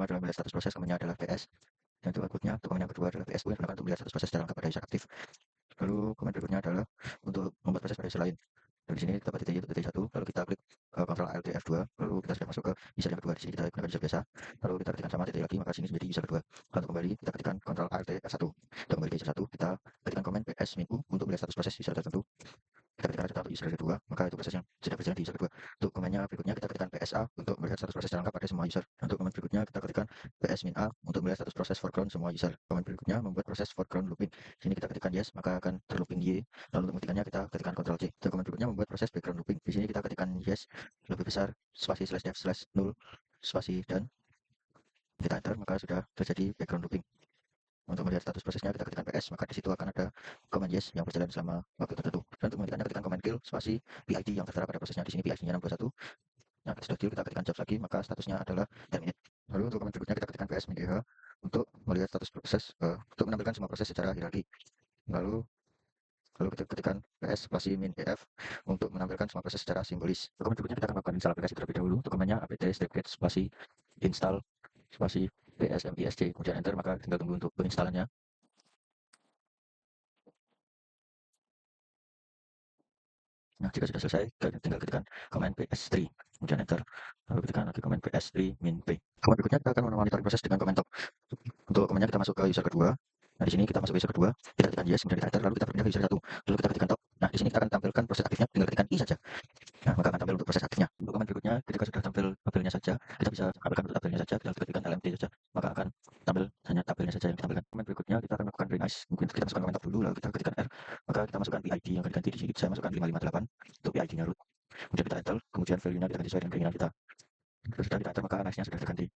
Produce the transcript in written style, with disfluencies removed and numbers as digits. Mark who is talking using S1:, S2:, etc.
S1: pertama adalah melihat status proses, komennya adalah PS, dan itu outputnya. Untuk komen yang kedua adalah PSU yang digunakan untuk melihat status proses secara lengkap pada user aktif. Lalu komen berikutnya adalah untuk membuat proses pada user lain. Dan di sini kita dapat titik titik satu, lalu kita klik Ctrl Alt F2, lalu kita sudah masuk ke user yang kedua. Di sini kita gunakan user biasa, lalu kita ketikkan sama titik lagi, maka sini menjadi user kedua. Lalu untuk kembali kita ketikkan Ctrl Alt F1. Untuk kembali ke user 1, kita ketikkan komen PS min U untuk melihat status proses user tertentu. Kita ketikkan data untuk user kedua, maka itu proses yang sedang berjalan di user kedua. Untuk komennya berikutnya kita ketikkan PSA untuk melihat status proses secara lengkap pada semua user. Untuk komen berikutnya kita ketikkan PS min A untuk melihat status proses foreground semua user. Komen berikutnya membuat proses foreground looping. Sini kita ketikkan yes, maka akan terlooping Y. Lalu untuk menghentikannya kita ketikkan Ctrl C. Untuk komen berikutnya membuat proses background looping. Di sini kita ketikkan yes lebih besar spasi /dev /0 spasi dan kita enter, maka sudah terjadi background looping. Untuk melihat status prosesnya kita ketikkan PS, maka di situ akan ada command yes yang berjalan selama waktu tertentu. Dan untuk menghentikannya ketikkan command kill spasi PID yang tertera pada prosesnya. Di sini PID-nya 621. Nah, sudah kill kita ketikkan jobs lagi, maka statusnya adalah terminate. Lalu untuk command berikutnya kita ketikkan PS min DH untuk melihat status proses, untuk menampilkan semua proses secara hierarki. Lalu kita ketikkan PS spasi min EF untuk menampilkan semua proses secara simbolis. Untuk command berikutnya kita akan melakukan install aplikasi terlebih dahulu. Untuk commandnya apt-get spasi install spasi psmisc, kemudian enter, maka tinggal tunggu untuk penginstalannya. Nah, jika sudah selesai, tinggal ketikkan command PS3, kemudian enter, lalu ketikkan lagi command PS3 min P. Command berikutnya kita akan memonitoring proses dengan command top. Untuk commandnya kita masuk ke user kedua. Nah, di sini kita masuk ke user kedua, kita ketikkan yes, kemudian kita enter, lalu kita berpindah ke user 1, lalu kita ketikkan top. Nah, di sini kita akan tampilkan proses aktifnya, tinggal ketikkan I saja. Nah, maka akan tampil untuk proses aktifnya. Untuk command berikutnya, ketika sudah tampil tabelnya saja, kita bisa tampilkan untuk tabelnya saja, kita ketikkan LMT saja, maka akan tampil hanya tabelnya saja yang ditampilkan. Command berikutnya kita akan melakukan renize, mungkin kita masukkan command top dulu, lalu kita ketikkan R, maka kita masukkan PID yang akan diganti. Di sini saya masukkan 558 untuk PID-nya root. Kemudian kita enter, kemudian value-nya kita ganti sesuai dengan keinginan kita. Sudah kita enter, maka nice-nya sudah terganti.